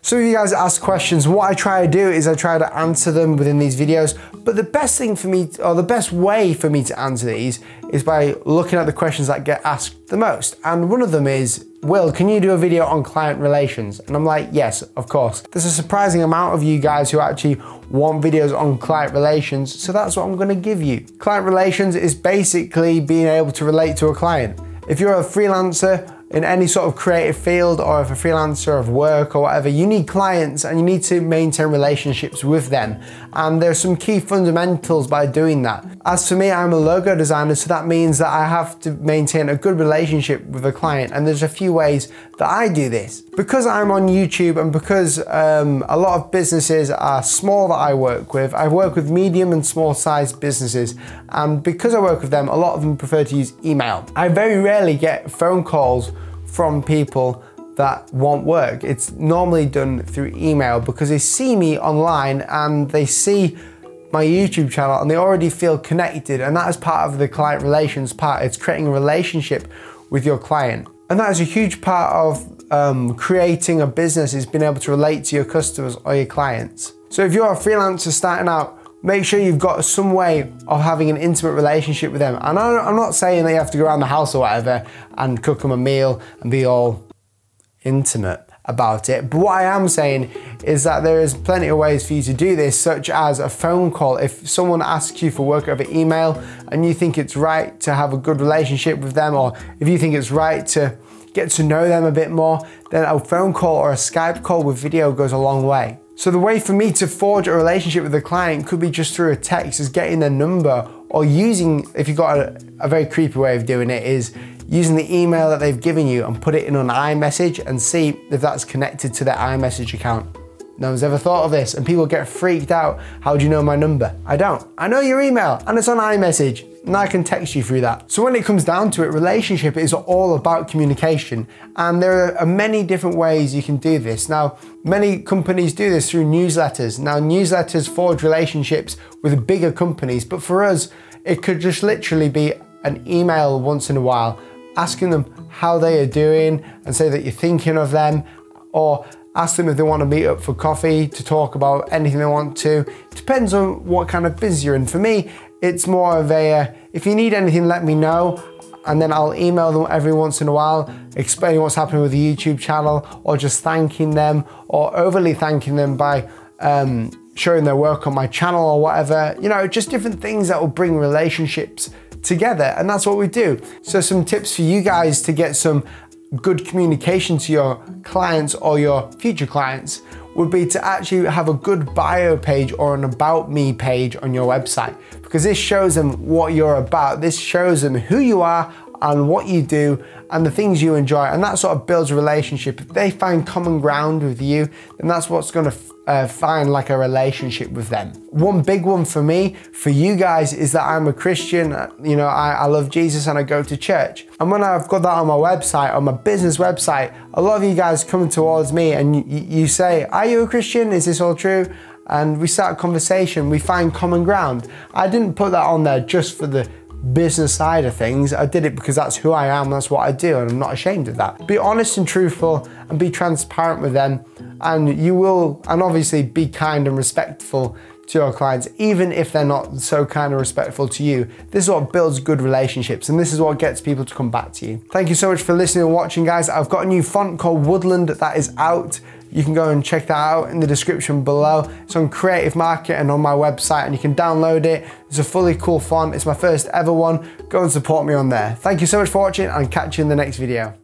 So if you guys ask questions, what I try to do is I try to answer them within these videos, but the best thing for me, or the best way for me to answer these is by looking at the questions that get asked the most. And one of them is, Will, can you do a video on client relations? And I'm like, yes, of course. There's a surprising amount of you guys who actually want videos on client relations, so that's what I'm gonna give you. Client relations is basically being able to relate to a client. If you're a freelancer in any sort of creative field, or if a freelancer of work or whatever, you need clients and you need to maintain relationships with them. And there's some key fundamentals by doing that. As for me, I'm a logo designer, so that means that I have to maintain a good relationship with a client. And there's a few ways that I do this. Because I'm on YouTube and because a lot of businesses are small that I work with medium and small sized businesses. And because I work with them, a lot of them prefer to use email. I very rarely get phone calls from people that want work. It's normally done through email because they see me online and they see my YouTube channel and they already feel connected, and that is part of the client relations part. It's creating a relationship with your client. And that is a huge part of creating a business, is being able to relate to your customers or your clients. So if you're a freelancer starting out, make sure you've got some way of having an intimate relationship with them. And I'm not saying that you have to go around the house or whatever and cook them a meal and be all intimate about it. But what I am saying is that there is plenty of ways for you to do this, such as a phone call. If someone asks you for work over email and you think it's right to have a good relationship with them, or if you think it's right to get to know them a bit more, then a phone call or a Skype call with video goes a long way. So the way for me to forge a relationship with a client could be just through a text, is getting their number, or using, if you've got a very creepy way of doing it, is using the email that they've given you and put it in an iMessage and see if that's connected to their iMessage account. No one's ever thought of this, and people get freaked out. How do you know my number? I don't. I know your email and it's on iMessage, and I can text you through that. So when it comes down to it, relationship is all about communication, and there are many different ways you can do this. Now, many companies do this through newsletters. Now, newsletters forge relationships with bigger companies, but for us, it could just literally be an email once in a while, asking them how they are doing and say that you're thinking of them, or ask them if they want to meet up for coffee to talk about anything they want to. It depends on what kind of business you're in. For me, it's more of a, if you need anything, let me know, and then I'll email them every once in a while, explaining what's happening with the YouTube channel, or just thanking them, or overly thanking them by showing their work on my channel or whatever. You know, just different things that will bring relationships together, and that's what we do. So some tips for you guys to get some good communication to your clients or your future clients would be to actually have a good bio page or an about me page on your website, because this shows them what you're about. This shows them who you are and what you do and the things you enjoy, and that sort of builds a relationship. If they find common ground with you, then that's what's going to find like a relationship with them. One big one for me, for you guys, is that I'm a Christian. You know, I love Jesus and I go to church. And when I've got that on my website, on my business website, a lot of you guys come towards me and you say, are you a Christian? Is this all true? And we start a conversation, we find common ground. I didn't put that on there just for the business side of things. I did it because that's who I am, that's what I do, and I'm not ashamed of that. Be honest and truthful and be transparent with them, and you will, and obviously be kind and respectful to your clients, even if they're not so kind and respectful to you. This is what builds good relationships, and this is what gets people to come back to you. Thank you so much for listening and watching, guys. I've got a new font called Woodland that is out. You can go and check that out in the description below. It's on Creative Market and on my website, and you can download it. It's a fully cool font. It's my first ever one. Go and support me on there. Thank you so much for watching, and catch you in the next video.